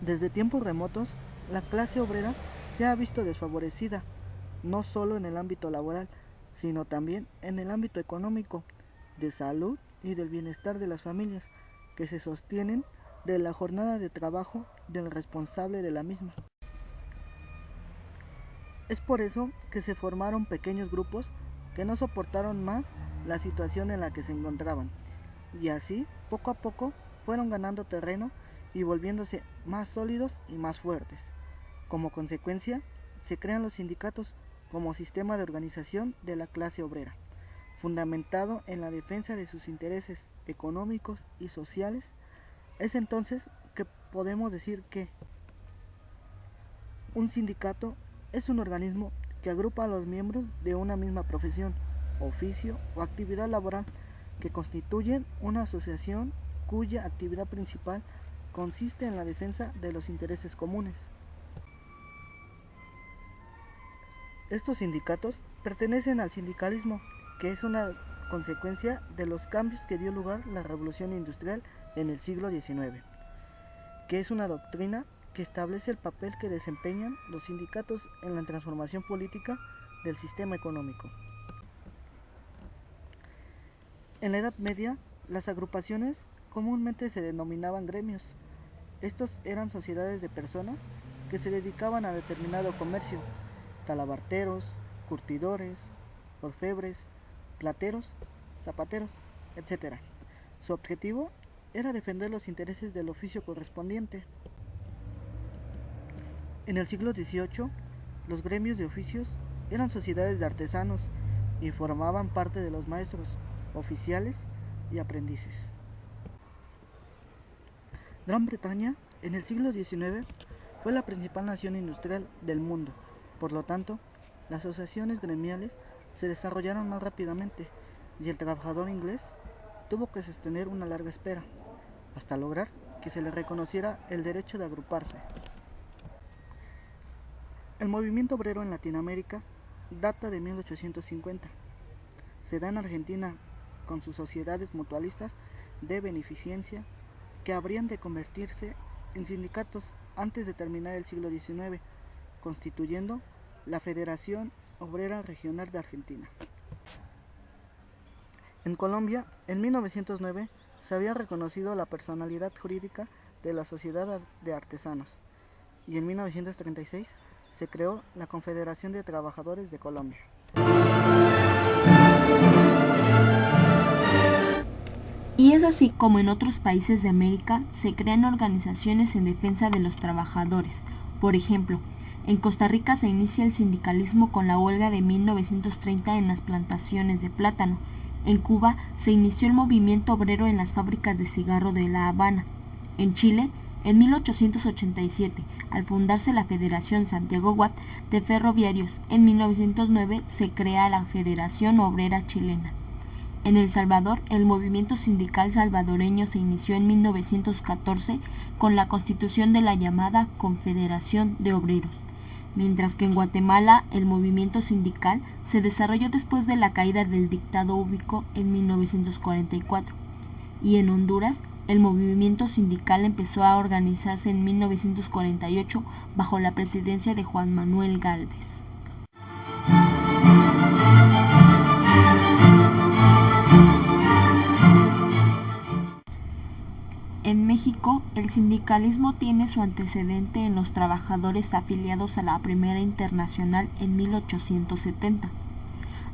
Desde tiempos remotos, la clase obrera se ha visto desfavorecida, no solo en el ámbito laboral, sino también en el ámbito económico, de salud y del bienestar de las familias, que se sostienen de la jornada de trabajo del responsable de la misma. Es por eso que se formaron pequeños grupos que no soportaron más la situación en la que se encontraban, y así, poco a poco, fueron ganando terreno y volviéndose más sólidos y más fuertes. Como consecuencia, se crean los sindicatos como sistema de organización de la clase obrera, fundamentado en la defensa de sus intereses económicos y sociales. Es entonces que podemos decir que un sindicato es un organismo que agrupa a los miembros de una misma profesión, oficio o actividad laboral, que constituyen una asociación cuya actividad principal consiste en la defensa de los intereses comunes. Estos sindicatos pertenecen al sindicalismo, que es una consecuencia de los cambios que dio lugar la revolución industrial en el siglo XIX, que es una doctrina que establece el papel que desempeñan los sindicatos en la transformación política del sistema económico. En la Edad Media, las agrupaciones comúnmente se denominaban gremios. Estos eran sociedades de personas que se dedicaban a determinado comercio: talabarteros, curtidores, orfebres, plateros, zapateros, etc. Su objetivo era defender los intereses del oficio correspondiente. En el siglo XVIII, los gremios de oficios eran sociedades de artesanos y formaban parte de los maestros, oficiales y aprendices. Gran Bretaña, en el siglo XIX, fue la principal nación industrial del mundo. Por lo tanto, las asociaciones gremiales se desarrollaron más rápidamente y el trabajador inglés tuvo que sostener una larga espera hasta lograr que se le reconociera el derecho de agruparse. El movimiento obrero en Latinoamérica data de 1850. Se da en Argentina con sus sociedades mutualistas de beneficencia, que habrían de convertirse en sindicatos antes de terminar el siglo XIX, constituyendo la Federación Obrera Regional de Argentina. En Colombia, en 1909, se había reconocido la personalidad jurídica de la Sociedad de Artesanos, y en 1936 se creó la Confederación de Trabajadores de Colombia. Y es así como en otros países de América se crean organizaciones en defensa de los trabajadores. Por ejemplo, en Costa Rica se inicia el sindicalismo con la huelga de 1930 en las plantaciones de plátano. En Cuba se inició el movimiento obrero en las fábricas de cigarro de La Habana. En Chile, en 1887, al fundarse la Federación Santiago Watt de Ferroviarios, en 1909 se crea la Federación Obrera Chilena. En El Salvador, el movimiento sindical salvadoreño se inició en 1914 con la constitución de la llamada Confederación de Obreros, mientras que en Guatemala el movimiento sindical se desarrolló después de la caída del dictado Ubico en 1944, y en Honduras el movimiento sindical empezó a organizarse en 1948 bajo la presidencia de Juan Manuel Gálvez. En México, el sindicalismo tiene su antecedente en los trabajadores afiliados a la Primera Internacional en 1870.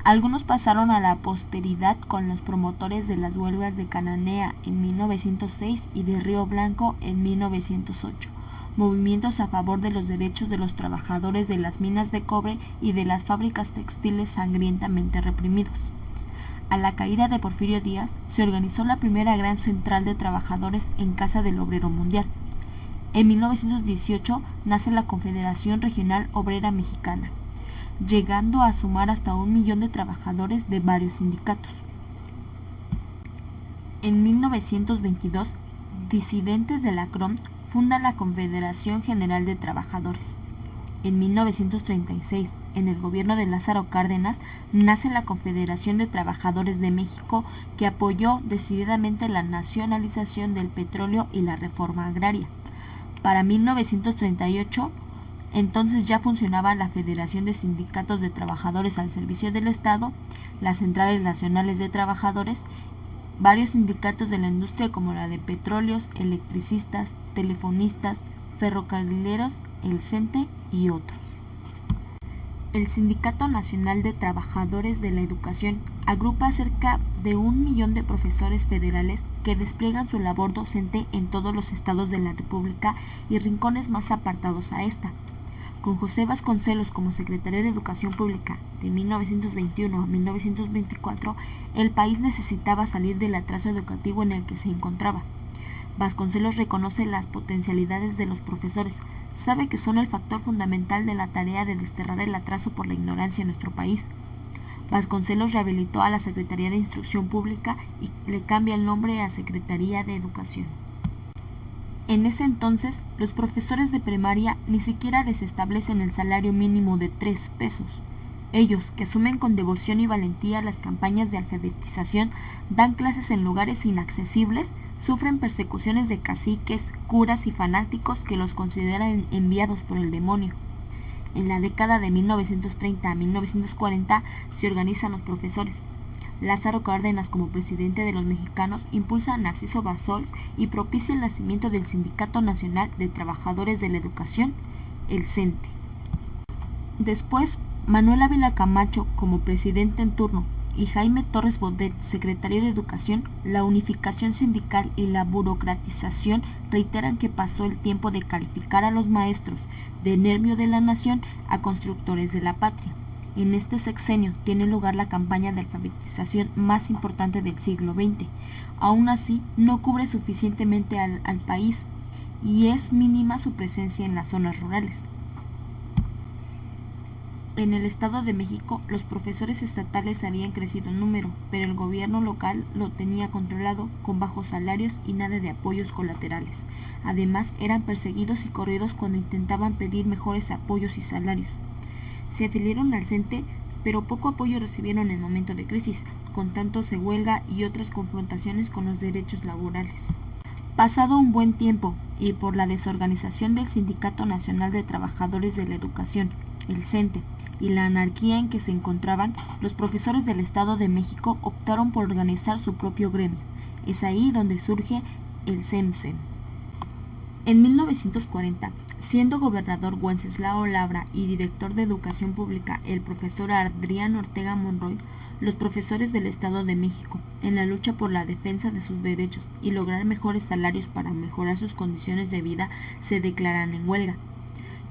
Algunos pasaron a la posteridad con los promotores de las huelgas de Cananea en 1906 y de Río Blanco en 1908, movimientos a favor de los derechos de los trabajadores de las minas de cobre y de las fábricas textiles sangrientamente reprimidos. A la caída de Porfirio Díaz, se organizó la primera gran central de trabajadores en Casa del Obrero Mundial. En 1918 nace la Confederación Regional Obrera Mexicana, llegando a sumar hasta 1 millón de trabajadores de varios sindicatos. En 1922, disidentes de la CROM fundan la Confederación General de Trabajadores. En 1936, en el gobierno de Lázaro Cárdenas, nace la Confederación de Trabajadores de México, que apoyó decididamente la nacionalización del petróleo y la reforma agraria. Para 1938, entonces ya funcionaba la Federación de Sindicatos de Trabajadores al Servicio del Estado, las Centrales Nacionales de Trabajadores, varios sindicatos de la industria como la de petróleos, electricistas, telefonistas, ferrocarrileros, el CENTE y otros. El Sindicato Nacional de Trabajadores de la Educación agrupa cerca de 1 millón de profesores federales que despliegan su labor docente en todos los estados de la República y rincones más apartados a esta. Con José Vasconcelos como secretario de Educación Pública de 1921 a 1924, el país necesitaba salir del atraso educativo en el que se encontraba. Vasconcelos reconoce las potencialidades de los profesores, sabe que son el factor fundamental de la tarea de desterrar el atraso por la ignorancia en nuestro país. Vasconcelos rehabilitó a la Secretaría de Instrucción Pública y le cambia el nombre a Secretaría de Educación. En ese entonces, los profesores de primaria ni siquiera les establecen el salario mínimo de 3 pesos. Ellos, que asumen con devoción y valentía las campañas de alfabetización, dan clases en lugares inaccesibles, sufren persecuciones de caciques, curas y fanáticos que los consideran enviados por el demonio. En la década de 1930 a 1940 se organizan los profesores. Lázaro Cárdenas, como presidente de los mexicanos, impulsa a Narciso Bassols y propicia el nacimiento del Sindicato Nacional de Trabajadores de la Educación, el CENTE. Después, Manuel Ávila Camacho, como presidente en turno, y Jaime Torres Bodet, secretario de Educación, la unificación sindical y la burocratización reiteran que pasó el tiempo de calificar a los maestros de nervio de la nación a constructores de la patria. En este sexenio tiene lugar la campaña de alfabetización más importante del siglo XX. Aún así, no cubre suficientemente al país y es mínima su presencia en las zonas rurales. En el Estado de México, los profesores estatales habían crecido en número, pero el gobierno local lo tenía controlado con bajos salarios y nada de apoyos colaterales. Además, eran perseguidos y corridos cuando intentaban pedir mejores apoyos y salarios. Se afiliaron al CENTE, pero poco apoyo recibieron en el momento de crisis, con tantos de huelga y otras confrontaciones con los derechos laborales. Pasado un buen tiempo, y por la desorganización del Sindicato Nacional de Trabajadores de la Educación, el CENTE, y la anarquía en que se encontraban, los profesores del Estado de México optaron por organizar su propio gremio. Es ahí donde surge el CEMSEM. En 1940, siendo gobernador Wenceslao Labra y director de Educación Pública el profesor Adrián Ortega Monroy, los profesores del Estado de México, en la lucha por la defensa de sus derechos y lograr mejores salarios para mejorar sus condiciones de vida, se declaran en huelga.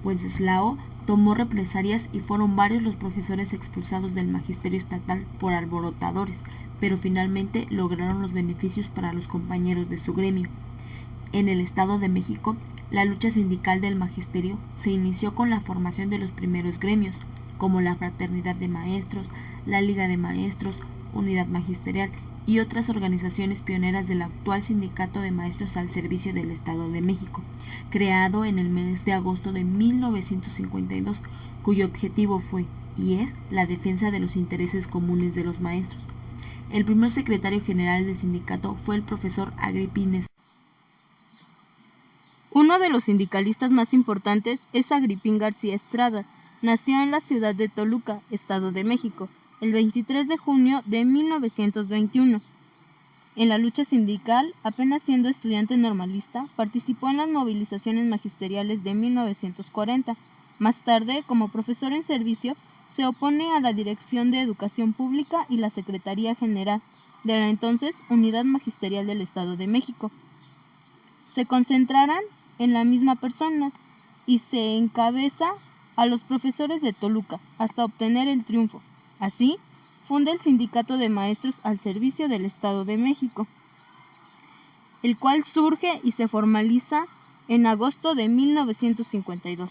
Wenceslao tomó represalias y fueron varios los profesores expulsados del magisterio estatal por alborotadores, pero finalmente lograron los beneficios para los compañeros de su gremio. En el Estado de México, la lucha sindical del magisterio se inició con la formación de los primeros gremios, como la Fraternidad de Maestros, la Liga de Maestros, Unidad Magisterial y otras organizaciones pioneras del actual Sindicato de Maestros al Servicio del Estado de México, creado en el mes de agosto de 1952, cuyo objetivo fue y es la defensa de los intereses comunes de los maestros. El primer secretario general del sindicato fue el profesor Agripín Estrada. Uno de los sindicalistas más importantes es Agripín García Estrada. Nació en la ciudad de Toluca, Estado de México, el 23 de junio de 1921. En la lucha sindical, apenas siendo estudiante normalista, participó en las movilizaciones magisteriales de 1940. Más tarde, como profesor en servicio, se opone a la Dirección de Educación Pública y la Secretaría General de la entonces Unidad Magisterial del Estado de México. Se concentrarán en la misma persona y se encabeza a los profesores de Toluca hasta obtener el triunfo. Así, funda el Sindicato de Maestros al Servicio del Estado de México, el cual surge y se formaliza en agosto de 1952.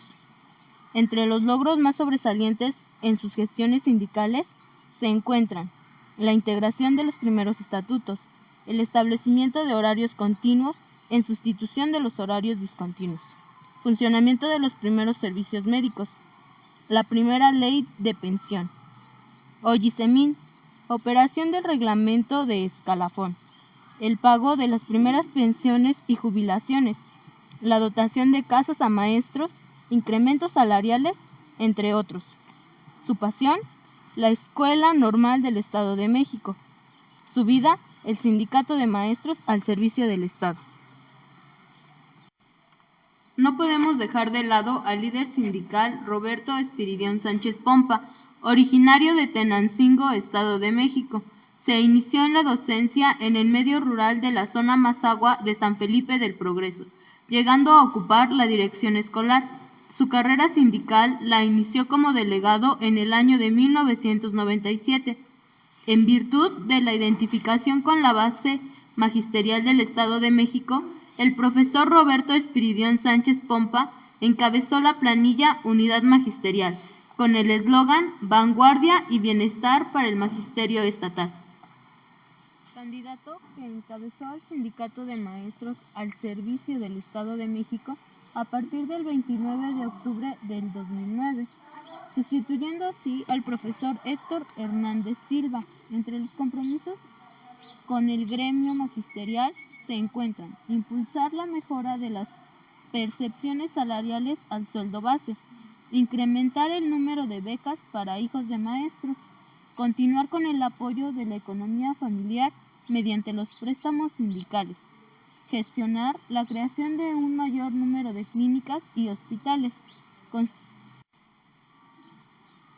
Entre los logros más sobresalientes en sus gestiones sindicales se encuentran la integración de los primeros estatutos, el establecimiento de horarios continuos en sustitución de los horarios discontinuos, funcionamiento de los primeros servicios médicos, la primera ley de pensión, Ollisemín, operación del reglamento de escalafón, el pago de las primeras pensiones y jubilaciones, la dotación de casas a maestros, incrementos salariales, entre otros. Su pasión, la Escuela Normal del Estado de México. Su vida, el Sindicato de Maestros al servicio del Estado. No podemos dejar de lado al líder sindical Roberto Espiridión Sánchez Pompa, originario de Tenancingo, Estado de México. Se inició en la docencia en el medio rural de la zona Mazagua de San Felipe del Progreso, llegando a ocupar la dirección escolar. Su carrera sindical la inició como delegado en el año de 1997, en virtud de la identificación con la base magisterial del Estado de México. El profesor Roberto Espiridión Sánchez Pompa encabezó la planilla Unidad Magisterial, con el eslogan Vanguardia y Bienestar para el Magisterio Estatal. Candidato que encabezó al Sindicato de Maestros al servicio del Estado de México a partir del 29 de octubre del 2009, sustituyendo así al profesor Héctor Hernández Silva. Entre los compromisos con el gremio magisterial se encuentran impulsar la mejora de las percepciones salariales al sueldo base, incrementar el número de becas para hijos de maestros, continuar con el apoyo de la economía familiar mediante los préstamos sindicales, gestionar la creación de un mayor número de clínicas y hospitales,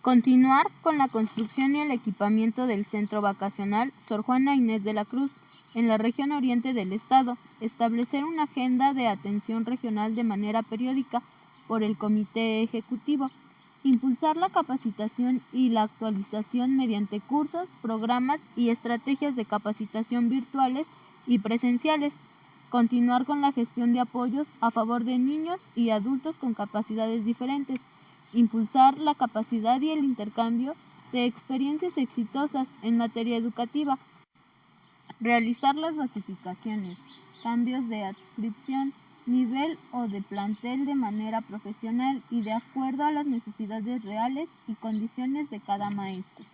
continuar con la construcción y el equipamiento del centro vacacional Sor Juana Inés de la Cruz en la región oriente del estado, establecer una agenda de atención regional de manera periódica por el Comité Ejecutivo, impulsar la capacitación y la actualización mediante cursos, programas y estrategias de capacitación virtuales y presenciales, continuar con la gestión de apoyos a favor de niños y adultos con capacidades diferentes, impulsar la capacidad y el intercambio de experiencias exitosas en materia educativa, realizar las basificaciones, cambios de adscripción, nivel o de plantel de manera profesional y de acuerdo a las necesidades reales y condiciones de cada maestro.